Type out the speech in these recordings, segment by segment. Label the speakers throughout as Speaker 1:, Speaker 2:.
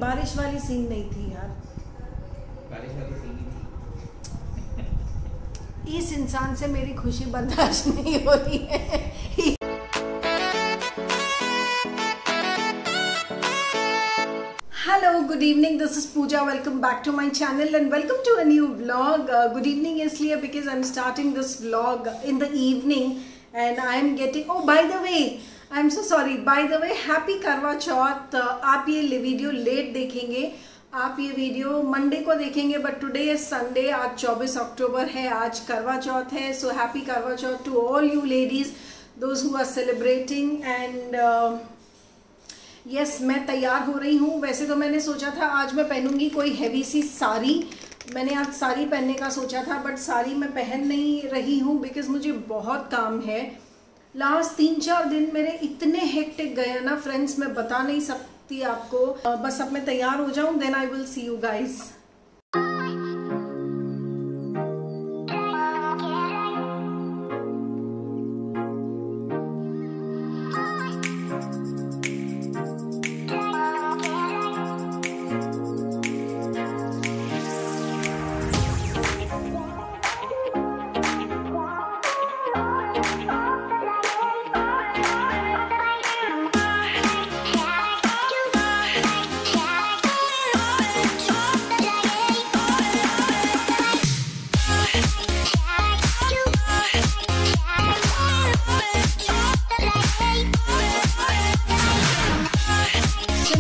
Speaker 1: बारिश वाली सीन नहीं थी यार,
Speaker 2: बारिश वाली सीन ही थी।
Speaker 1: इस इंसान से मेरी खुशी बर्दाश्त नहीं हो रही है। Hello, good evening. This is Pooja. Welcome back to my channel and welcome to a new vlog. Good evening इसलिए because I'm starting this vlog in the evening and I'm getting. Oh, by the way, I'm so sorry. By the way, happy करवा चौथ. आप ये video late देखेंगे, आप ये video Monday को देखेंगे, but today is Sunday. आज 24 अक्टूबर है, आज करवा चौथ है. So happy Karva Chauth to all you ladies, those who are celebrating. And yes, मैं तैयार हो रही हूँ. वैसे तो मैंने सोचा था आज मैं पहनूंगी कोई हैवी सी साड़ी. मैंने आज साड़ी पहनने का सोचा था, बट साड़ी मैं पहन नहीं रही हूँ बिकॉज मुझे बहुत काम है. लास्ट 3-4 दिन मेरे इतने हेक्टिक गए ना फ्रेंड्स, मैं बता नहीं सकती आपको. बस अब मैं तैयार हो जाऊँ, then I will see you guys.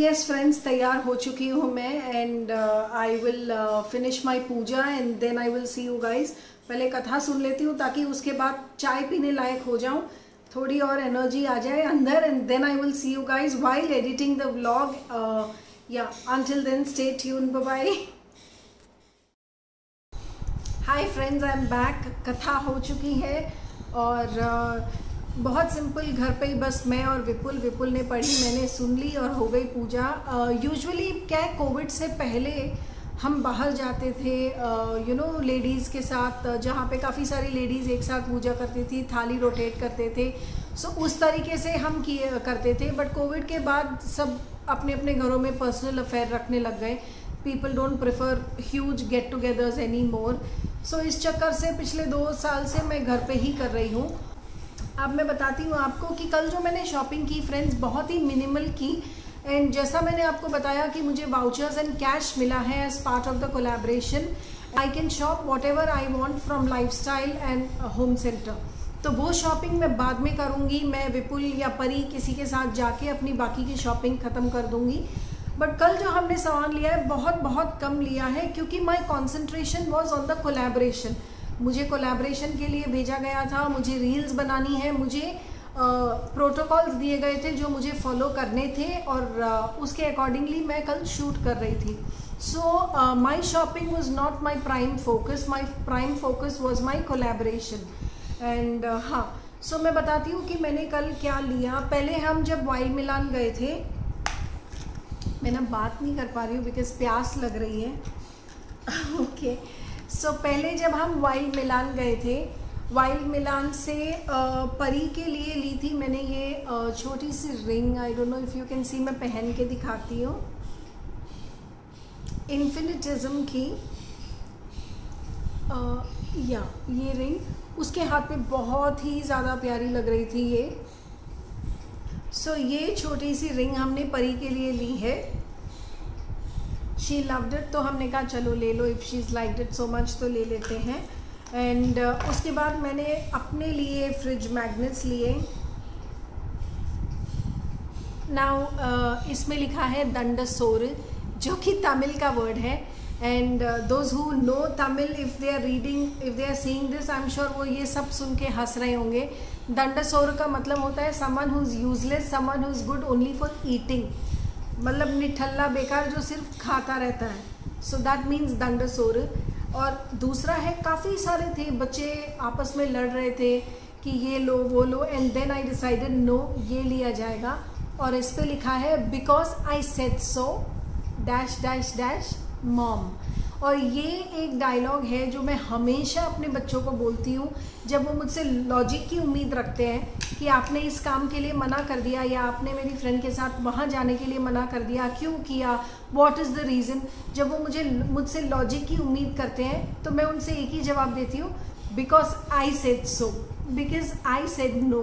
Speaker 1: Yes friends, तैयार हो चुकी हूँ मैं and I will finish my puja and then I will see you guys. पहले कथा सुन लेती हूँ ताकि उसके बाद चाय पीने लायक हो जाऊँ, थोड़ी और एनर्जी आ जाए अंदर, and then I will see you guys while editing the vlog. या until then stay tune, bye bye. Hi friends, I am back. कथा हो चुकी है और बहुत सिंपल, घर पे ही बस मैं और विपुल ने पढ़ी, मैंने सुन ली और हो गई पूजा. यूजुअली क्या है, कोविड से पहले हम बाहर जाते थे यू नो लेडीज़ के साथ, जहाँ पे काफ़ी सारी लेडीज़ एक साथ पूजा करती थी, थाली रोटेट करते थे. सो उस तरीके से हम करते थे. बट कोविड के बाद सब अपने अपने घरों में पर्सनल अफेयर रखने लग गए. People don't prefer huge get togethers any more. So इस चक्कर से पिछले 2 साल से मैं घर पे ही कर रही हूँ. अब मैं बताती हूँ आपको कि कल जो मैंने शॉपिंग की फ्रेंड्स, बहुत ही मिनिमल की. एंड जैसा मैंने आपको बताया कि मुझे वाउचर्स एंड कैश मिला है as part of the collaboration. I can shop whatever I want from Lifestyle and Home Centre. तो वो शॉपिंग मैं बाद में करूँगी. मैं विपुल या परी किसी के साथ जाके अपनी बाकी की शॉपिंग ख़त्म कर दूँगी. बट कल जो हमने सामान लिया है बहुत कम लिया है, क्योंकि my concentration was on the collaboration. मुझे कोलैबोरेशन के लिए भेजा गया था, मुझे रील्स बनानी है, मुझे प्रोटोकॉल्स दिए गए थे जो मुझे फॉलो करने थे, और उसके अकॉर्डिंगली मैं कल शूट कर रही थी. So my shopping was not my prime focus. My prime focus was my collaboration. And हाँ, सो मैं बताती हूँ कि मैंने कल क्या लिया. पहले हम जब वाइल्ड मिलान गए थे, मैं ना बात नहीं कर पा रही हूँ बिकॉज प्यास लग रही है. ओके सो पहले जब हम वाइल्ड मिलान गए थे, वाइल्ड मिलान से परी के लिए ली थी मैंने ये छोटी सी ring. I don't know if you can see, मैं पहन के दिखाती हूँ. इन्फिनिटिज्म की या ये रिंग उसके हाथ पे बहुत ही ज़्यादा प्यारी लग रही थी ये. सो ये छोटी सी रिंग हमने परी के लिए ली है. शी लव्ड इट, तो हमने कहा चलो ले लो, if she is liked it so much तो ले लेते हैं. एंड उसके बाद मैंने अपने लिए फ्रिज मैग्नेट्स लिए. नाउ इसमें लिखा है दंडसोर, जो कि तमिल का वर्ड है. And those who know Tamil, if they are seeing this, I am sure वो ये सब सुन के हंस रहे होंगे. दंडसोर का मतलब होता है someone who is useless, someone who is good only for eating. मतलब निठल्ला, बेकार, जो सिर्फ खाता रहता है. सो दैट मीन्स दंडसोर. और दूसरा है, काफ़ी सारे थे बच्चे आपस में लड़ रहे थे कि ये लो वो लो, and then I decided no, ये लिया जाएगा. और इस पे लिखा है because I said so dash dash dash mom. और ये एक डायलॉग है जो मैं हमेशा अपने बच्चों को बोलती हूँ जब वो मुझसे लॉजिक की उम्मीद रखते हैं कि आपने इस काम के लिए मना कर दिया या आपने मेरी फ्रेंड के साथ वहाँ जाने के लिए मना कर दिया, क्यों किया, व्हाट इज़ द रीज़न। जब वो मुझसे लॉजिक की उम्मीद करते हैं तो मैं उनसे एक ही जवाब देती हूँ, because I said so, because I said no.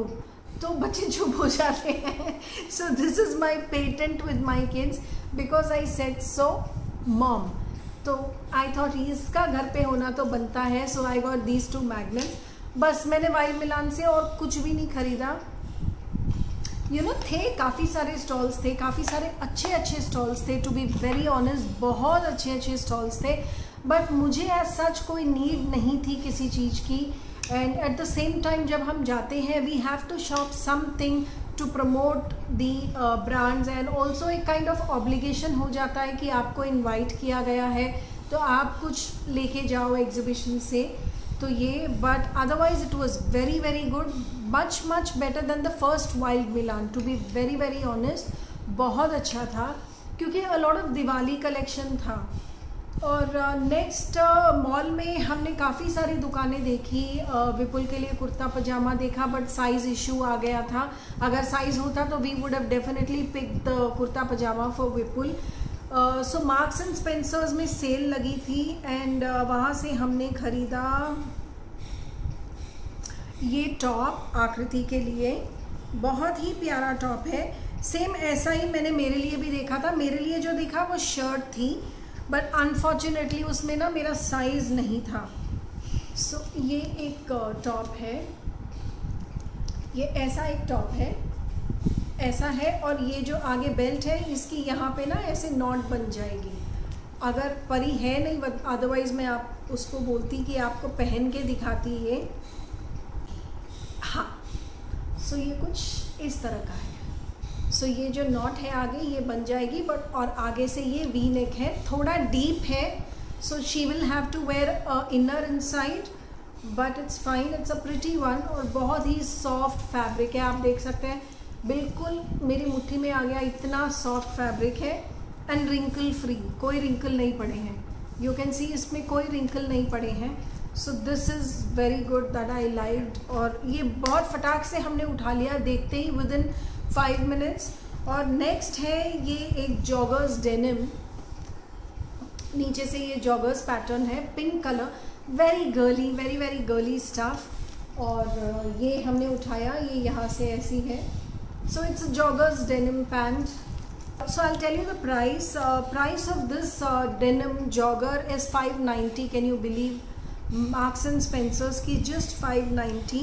Speaker 1: तो बच्चे चुप हो जाते हैं। So this is my patent with my kids, because I said so mom. तो आई थॉट इसका घर पे होना तो बनता है, so I got these 2 magnets. बस मैंने वाइल्ड मिलान से और कुछ भी नहीं खरीदा। थे काफ़ी सारे स्टॉल्स थे, काफ़ी सारे अच्छे स्टॉल्स थे, टू बी वेरी ऑनेस्ट बहुत अच्छे स्टॉल्स थे, बट मुझे एज सच कोई नीड नहीं थी किसी चीज़ की। And at the same time जब हम जाते हैं we have to shop something to promote the brands, and also एक काइंड ऑफ ऑब्लिगेशन हो जाता है कि आपको इनवाइट किया गया है तो आप कुछ लेके जाओ एग्जीबिशन से। तो ये, but otherwise it was very very good, much better than the first wild Milan, to be very very honest. बहुत अच्छा था क्योंकि a lot of Diwali collection था। और नेक्स्ट मॉल में हमने काफ़ी सारी दुकानें देखी। विपुल के लिए कुर्ता पजामा देखा, बट साइज़ इशू आ गया था। अगर साइज़ होता तो we would have definitely pick the kurta pyjama for Vipul. So Marks and Spencers में सेल लगी थी एंड वहाँ से हमने ख़रीदा ये टॉप आकृति के लिए। बहुत ही प्यारा टॉप है, सेम ऐसा ही मैंने मेरे लिए भी देखा था। मेरे लिए जो देखा वो शर्ट थी, बट अनफॉर्चुनेटली उसमें ना मेरा साइज़ नहीं था। सो ये एक टॉप है, ये ऐसा एक टॉप है, ऐसा है। और ये जो आगे बेल्ट है इसकी यहाँ पे ना ऐसे नॉट बन जाएगी। अगर परी है नहीं, अदरवाइज़ मैं आप उसको बोलती कि आपको पहन के दिखाती ये। हाँ, सो ये कुछ इस तरह का है। सो ये जो नॉट है आगे ये बन जाएगी, बट और आगे से ये वी नेक है, थोड़ा डीप है। So she will have to wear a inner inside, but it's fine, it's a pretty one. और बहुत ही सॉफ्ट फैब्रिक है, आप देख सकते हैं बिल्कुल मेरी मुट्ठी में आ गया, इतना सॉफ्ट फैब्रिक है। एंड रिंकल फ्री, कोई रिंकल नहीं पड़े हैं, यू कैन सी इसमें कोई रिंकल नहीं पड़े हैं। So this is very good that I liked. और ये बहुत फटाक से हमने उठा लिया देखते ही, विद इन 5 मिनट्स। और नेक्स्ट है ये एक जॉगर्स डेनिम, नीचे से ये जॉगर्स पैटर्न है, pink colour, very girly, very very girly stuff. और ये हमने उठाया, ये यहाँ से ऐसी है। So it's a joggers denim pant. So I'll tell you the price. Price of this denim jogger is 590. Can you believe? Marks and Spencers की just 590.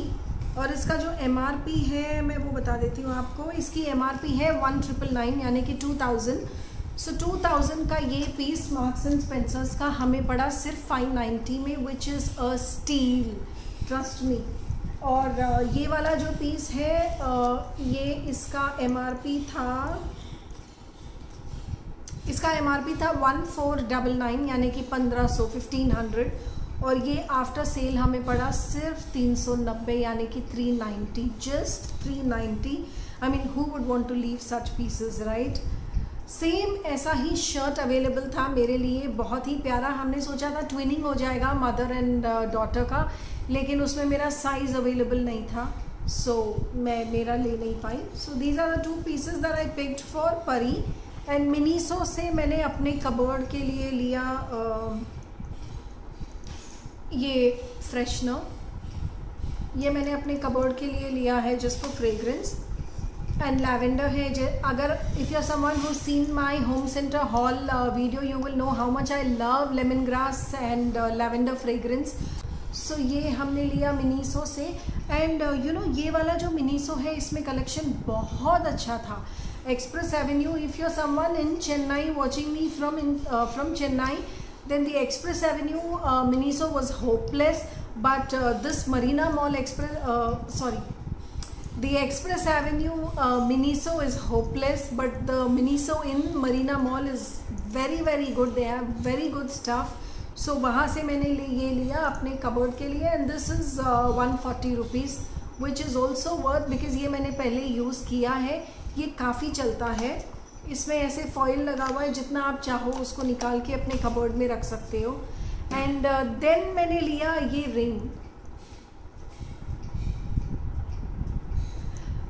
Speaker 1: और इसका जो MRP है मैं वो बता देती हूँ आपको। इसकी MRP है 1999 यानी कि 2000। सो 2000 का ये पीस मार्क्स एंड स्पेंसर्स का हमें पड़ा सिर्फ 590 में, which is a steel, trust me. और ये वाला जो पीस है ये इसका MRP था, इसका MRP था 1499 यानी कि 1500 और ये आफ्टर सेल हमें पड़ा सिर्फ 390 यानी कि 390, just 390। I mean who would want to leave such pieces, right. Same ऐसा ही शर्ट अवेलेबल था मेरे लिए, बहुत ही प्यारा। हमने सोचा था ट्विनिंग हो जाएगा मदर एंड डॉटर का, लेकिन उसमें मेरा साइज़ अवेलेबल नहीं था, सो मैं मेरा ले नहीं पाई। So these are the 2 pieces that I picked for Pari. And Miniso से मैंने अपने कबर्ड के लिए लिया ये फ्रेशनर, ये मैंने अपने कबर्ड के लिए लिया है just for fragrance. And lavender है, अगर if you are someone who seen my Home Centre haul video you will know how much I love lemon grass and lavender fragrance. So ये हमने लिया मिनीसो से। एंड यू नो ये वाला जो Miniso है इसमें कलेक्शन बहुत अच्छा था। Express Avenue, if you're someone in Chennai watching me from Chennai, then the Express Avenue Miniso was hopeless, but this Marina Mall the Express Avenue Miniso is hopeless, but the Miniso in Marina Mall is very very good. They have very good stuff. So वहाँ से मैंने ये लिया अपने cupboard के लिए, and this is 140 rupees, which is also worth because ये मैंने पहले यूज़ किया है, ये काफ़ी चलता है। इसमें ऐसे फॉइल लगा हुआ है, जितना आप चाहो उसको निकाल के अपने कबर्ड में रख सकते हो। एंड देन मैंने लिया ये रिंग।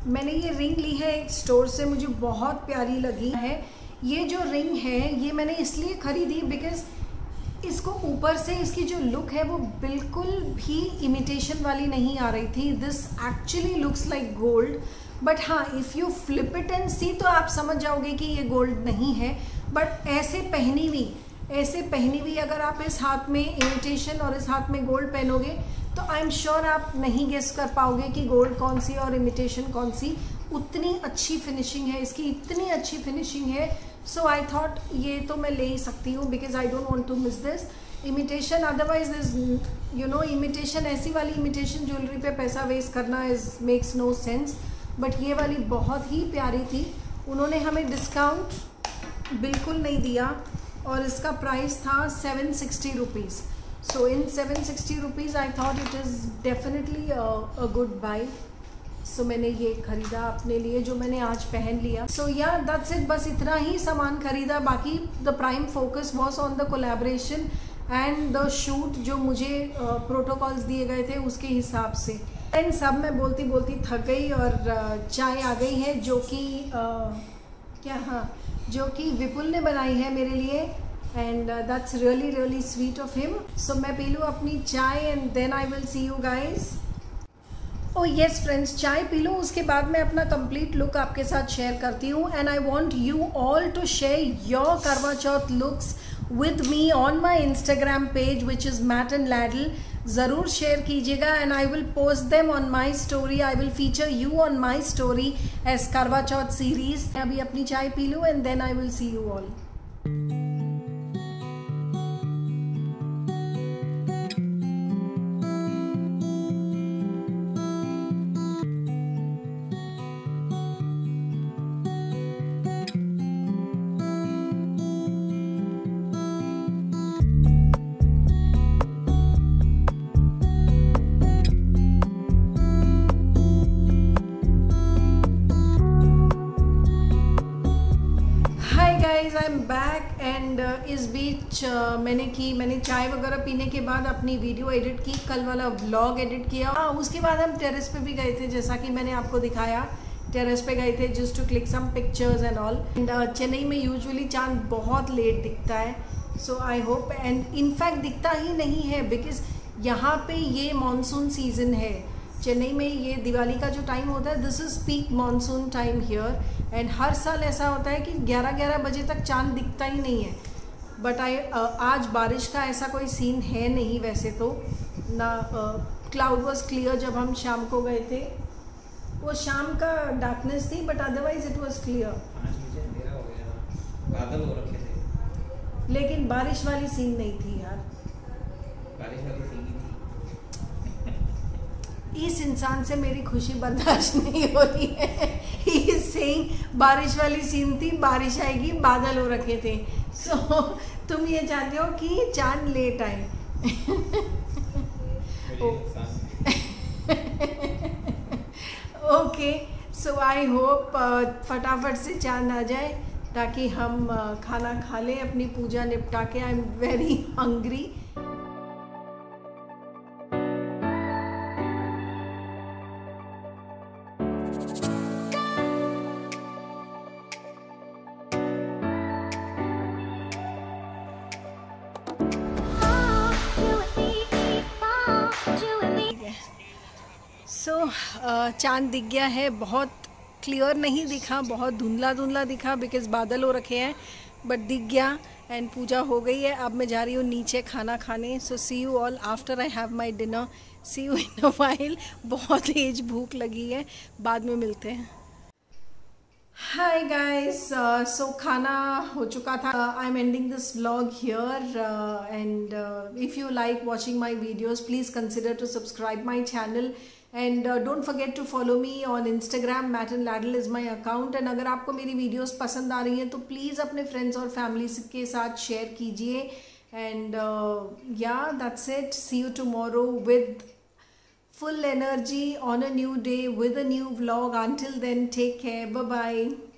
Speaker 1: मैंने ये रिंग ली है एक स्टोर से, मुझे बहुत प्यारी लगी है। ये जो रिंग है ये मैंने इसलिए ख़रीदी बिकॉज इसको ऊपर से इसकी जो लुक है वो बिल्कुल भी इमिटेशन वाली नहीं आ रही थी। This actually looks like gold, but हाँ if you flip it and see तो आप समझ जाओगे कि ये गोल्ड नहीं है। बट ऐसे पहनी हुई अगर आप इस हाथ में इमिटेशन और इस हाथ में गोल्ड पहनोगे तो आई एम श्योर आप नहीं गेस कर पाओगे कि गोल्ड कौन सी और इमिटेशन कौन सी। उतनी अच्छी फिनिशिंग है इसकी, इतनी अच्छी फिनिशिंग है। सो आई थॉट ये तो मैं ले ही सकती हूँ because I don't want to miss this imitation. Otherwise this you know imitation, ऐसी वाली इमिटेशन ज्वेलरी पे पैसा वेस्ट करना is makes no sense. But ये वाली बहुत ही प्यारी थी। उन्होंने हमें डिस्काउंट बिल्कुल नहीं दिया और इसका प्राइस था 760 rupees. So in 760 rupees I thought it is definitely a good buy. So मैंने ये ख़रीदा अपने लिए, जो मैंने आज पहन लिया। सो या दैट्स इट, बस इतना ही सामान ख़रीदा। बाकी the prime focus was on the collaboration and the shoot, जो मुझे प्रोटोकॉल्स दिए गए थे उसके हिसाब से। एंड सब मैं बोलती बोलती थक गई और चाय आ गई है जो कि विपुल ने बनाई है मेरे लिए। And that's really really sweet of him. So मैं पी लूँ अपनी चाय and then I will see you guys. Oh yes friends, चाय पी लूँ, उसके बाद मैं अपना कंप्लीट लुक आपके साथ शेयर करती हूँ। And I want you all to share your Karwa Chauth looks with me on my Instagram page which is Matt and Ladle। ज़रूर शेयर कीजिएगा and I will post them on my story. I will feature you on my story as Karwa Chauth series. अभी अपनी चाय पी लूँ and then I will see you all. I am back and इस बीच मैंने चाय वगैरह पीने के बाद अपनी वीडियो एडिट की, कल वाला व्लॉग एडिट किया। उसके बाद हम टेरेस पे भी गए थे, जैसा कि मैंने आपको दिखाया। टेरेस पे गए थे just to click some pictures and all. And Chennai में यूजुअली चांद बहुत लेट दिखता है। So I hope, and in fact दिखता ही नहीं है बिकॉज यहाँ पे ये मानसून सीजन है। चेन्नई में ये दिवाली का जो टाइम होता है, this is peak monsoon time here. And हर साल ऐसा होता है कि 11-11 बजे तक चांद दिखता ही नहीं है। बट आज बारिश का ऐसा कोई सीन है नहीं वैसे तो ना। क्लाउड वॉज क्लियर जब हम शाम को गए थे। वो शाम का डार्कनेस थी but otherwise it was clear.
Speaker 2: 5 बजे अंधेरा हो गया, बादल हो रखे थे,
Speaker 1: लेकिन बारिश वाली सीन नहीं थी यार।
Speaker 2: बारिश वाली सीन ही थी।
Speaker 1: इस इंसान से मेरी खुशी बर्दाश्त नहीं हो रही है। He is saying बारिश वाली सीन थी, बारिश आएगी, बादल हो रखे थे। सो तुम ये चाहते हो कि चांद लेट आए। ओके, सो आई होप फटाफट से चांद आ जाए ताकि हम खाना खा लें, अपनी पूजा निपटा के। I am very hungry. चांद दिख गया है। बहुत क्लियर नहीं दिखा, बहुत धुंधला धुंधला दिखा बिकॉज बादल हो रखे हैं, बट दिख गया। एंड पूजा हो गई है। अब मैं जा रही हूँ नीचे खाना खाने। So see you all after I have my dinner. See you in a while. बहुत तेज भूख लगी है, बाद में मिलते हैं। हाय गाइस, सो खाना हो चुका था। I am ending this vlog here and if you like watching my videos please consider to subscribe my channel and don't forget to follow me on Instagram. Matt and Ladle is my account. And अगर आपको मेरी videos पसंद आ रही हैं तो please अपने friends और family के साथ शेयर कीजिए। And yeah that's it. See you tomorrow with full energy on a new day with a new vlog. Until then, take care. Bye bye.